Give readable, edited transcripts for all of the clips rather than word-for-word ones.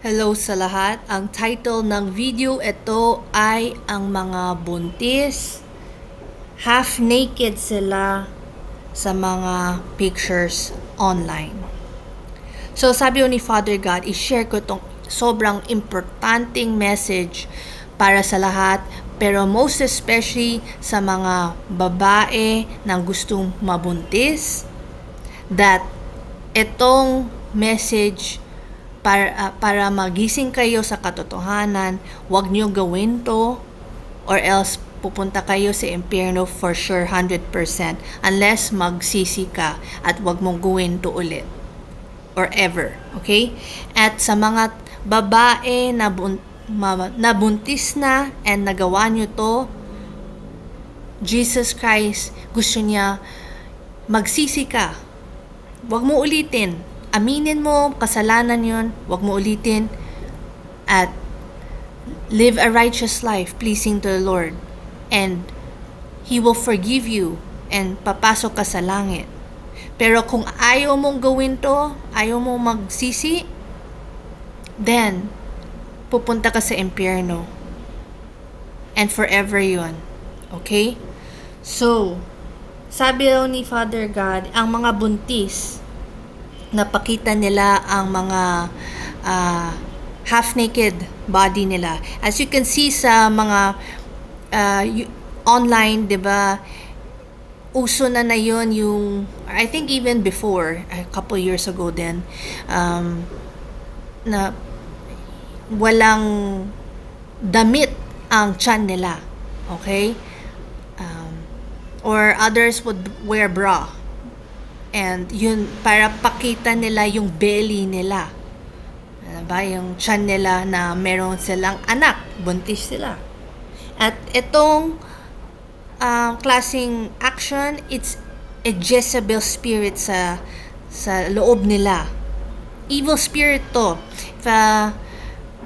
Hello sa lahat. Ang title ng video ito ay ang mga buntis. Half naked sila sa mga pictures online. So sabi ni Father God, i-share ko itong sobrang importanteng message para sa lahat, pero most especially sa mga babae na gustong mabuntis, that itong message para magising kayo sa katotohanan, wag niyo gawin to or else pupunta kayo sa impyerno for sure 100% unless magsisi ka at wag mong gawin to ulit or ever, okay? At sa mga babae na nabuntis na and nagawa niyo to, Jesus Christ gusto niya magsisi ka. Wag mo ulitin. Aminin mo, kasalanan yun, wag mo ulitin, at live a righteous life pleasing to the Lord, and He will forgive you and papasok ka sa langit. Pero kung ayaw mong gawin to, ayaw mong magsisi, then pupunta ka sa impyerno and forever yun. Okay? So, sabi daw ni Father God, ang mga buntis, napakita nila ang mga half-naked body nila. As you can see sa mga online, di ba, uso na yun yung, I think even before, a couple years ago din, na walang damit ang tiyan nila. Okay? Or others would wear bra. And yun, para pakita nila yung belly nila. Ano ba? Yung tiyan nila na meron silang anak, buntis sila. At itong klaseng action, it's a Jezebel spirit sa loob nila. Evil spirit to. If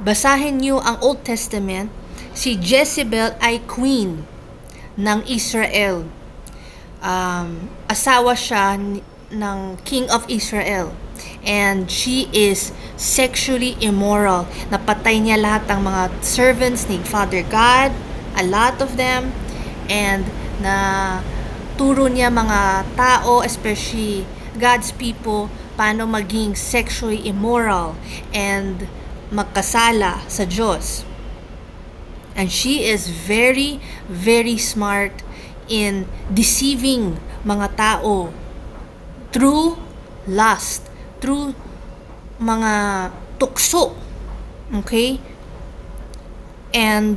basahin nyo ang Old Testament, si Jezebel ay queen ng Israel. Asawa siya ng King of Israel, and she is sexually immoral. Napatay niya lahat ng mga servants ni Father God, a lot of them, and na turo niya mga tao, especially God's people, paano maging sexually immoral and magkasala sa Diyos. And she is very, very smart in deceiving mga tao through lust, through mga tukso. Okay? And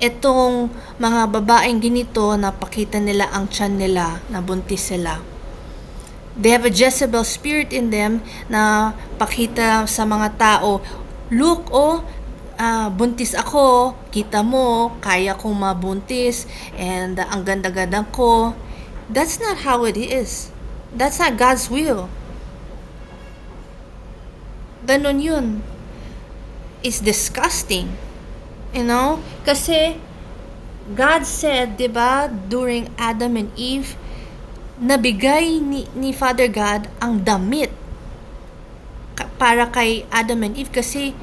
itong mga babaeng ginito, napakita nila ang tiyan nila, na buntis sila. They have a Jezebel spirit in them na pakita sa mga tao, look, buntis ako, kita mo, kaya kong mabuntis, and ang ganda-ganda ko. That's not how it is. That's not God's will. Ganun yun. It's disgusting. You know? Kasi, God said, diba, during Adam and Eve, nabigay ni Father God ang damit para kay Adam and Eve kasi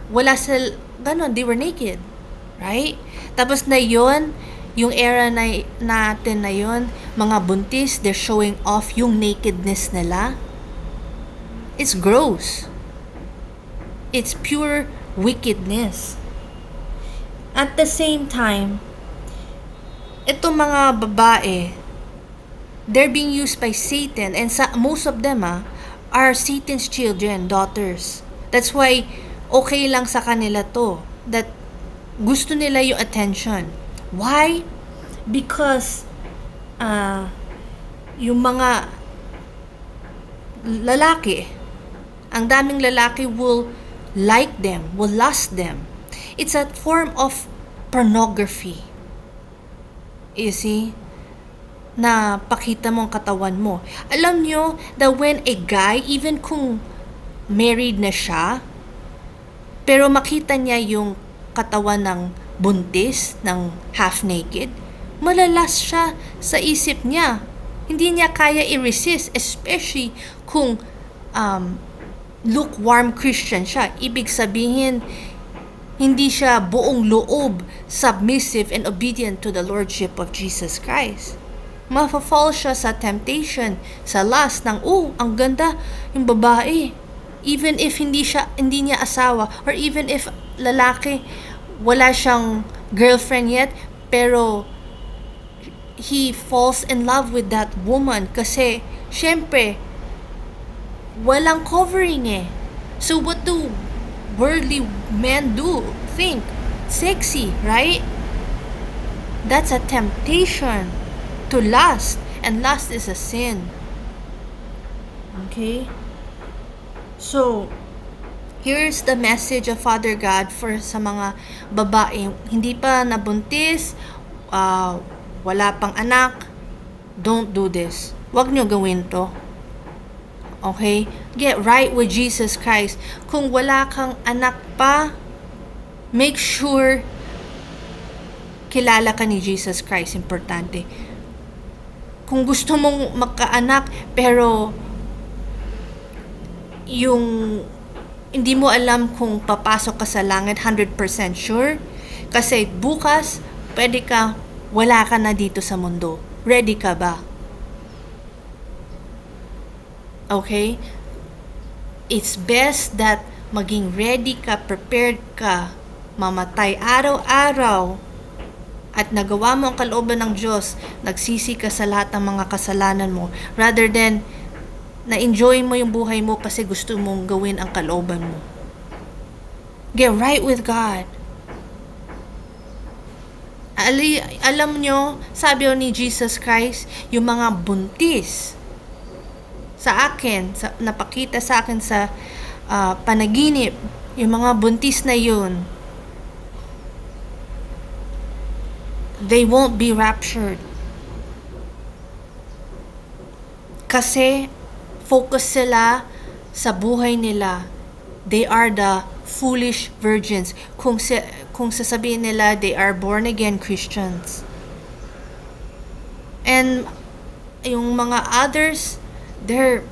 wala sa ganun, they were naked, right? Tapos na yun, yung era natin na yun, mga buntis, they're showing off yung nakedness nila. It's gross. It's pure wickedness. At the same time, itong mga babae, they're being used by Satan, and most of them are Satan's children, daughters. That's why okay lang sa kanila to, that gusto nila yung attention. Why? Because yung mga lalaki, ang daming lalaki will like them, will lust them. It's a form of pornography. You see? Na pakita mo ang katawan mo. Alam nyo that when a guy, even kung married na siya, pero makita niya yung katawan ng buntis, ng half-naked, malalas siya sa isip niya. Hindi niya kaya i-resist, especially kung lukewarm Christian siya. Ibig sabihin, hindi siya buong loob, submissive and obedient to the Lordship of Jesus Christ. Mafafall siya sa temptation, sa lust ng, ang ganda yung babae. Even if hindi niya asawa, or even if lalaki, wala siyang girlfriend yet, pero he falls in love with that woman kasi, syempre, walang covering eh. So what do worldly men do? Think, sexy, right? That's a temptation to lust, and lust is a sin. Okay? So, here's the message of Father God for sa mga babae, hindi pa nabuntis, wala pang anak. Don't do this. Huwag nyo gawin to. Okay? Get right with Jesus Christ. Kung wala kang anak pa, make sure kilala ka ni Jesus Christ. Importante. Kung gusto mong magkaanak, pero yung hindi mo alam kung papasok ka sa langit, 100% sure. Kasi bukas, wala ka na dito sa mundo. Ready ka ba? Okay? It's best that maging ready ka, prepared ka, mamatay araw-araw, at nagawa mo ang kalooban ng Diyos, nagsisi ka sa lahat ng mga kasalanan mo, rather than na-enjoy mo yung buhay mo kasi gusto mong gawin ang kalooban mo. Get right with God. Alam nyo, sabi ni Jesus Christ, yung mga buntis sa akin, napakita sa akin sa panaginip, yung mga buntis na yun, they won't be raptured. Kasi focus sila sa buhay nila. They are the foolish virgins. Kung sasabihin nila, they are born again Christians. And yung mga others, they're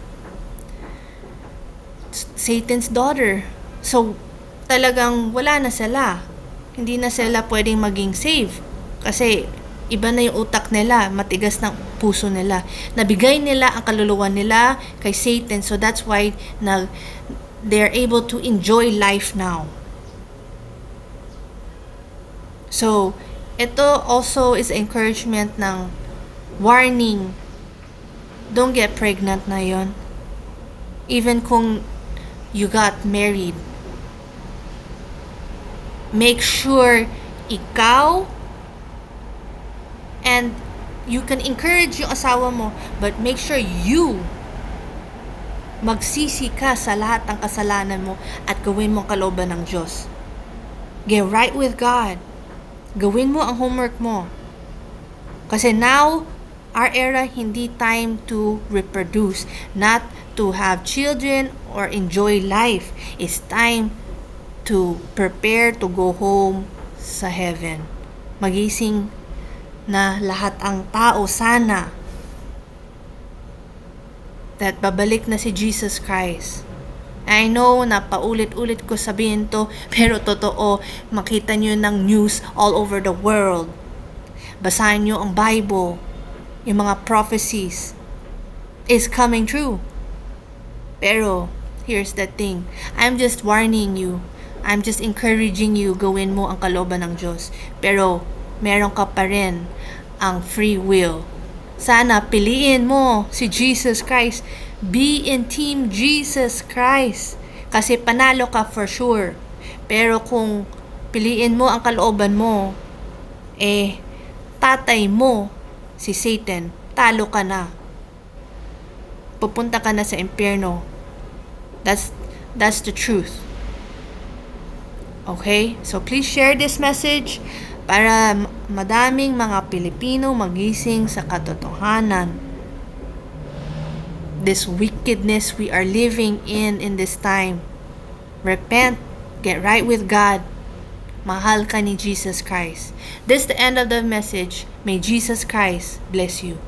Satan's daughter. So, talagang wala na sila. Hindi na sila pwedeng maging saved. Kasi, iba na yung utak nila, matigas ng puso nila. Nabigay nila ang kaluluwa nila kay Satan. So, that's why they're able to enjoy life now. So, ito also is encouragement ng warning. Don't get pregnant na yon. Even kung you got married. Make sure ikaw, and you can encourage yung asawa mo, but make sure you magsisi ka sa lahat ng kasalanan mo at gawin mo ang kalooban ng Diyos. Get right with God. Gawin mo ang homework mo. Kasi now, our era, hindi time to reproduce, not to have children or enjoy life. It's time to prepare to go home sa heaven. Magising na lahat ang tao sana that babalik na si Jesus Christ. I know na paulit-ulit ko sabihin to, pero totoo, makita nyo ng news all over the world. Basahin nyo ang Bible, yung mga prophecies is coming true. Pero, here's the thing, I'm just warning you, I'm just encouraging you, gawin mo ang kalooban ng Diyos. Pero, meron ka pa rin ang free will. Sana piliin mo si Jesus Christ. Be in Team Jesus Christ. Kasi panalo ka for sure. Pero kung piliin mo ang kalooban mo, tatay mo si Satan, talo ka na. Pupunta ka na sa impyerno. That's the truth. Okay? So please share this message para madaming mga Pilipino magising sa katotohanan. This wickedness we are living in this time. Repent, get right with God. Mahal ka ni Jesus Christ. This is the end of the message. May Jesus Christ bless you.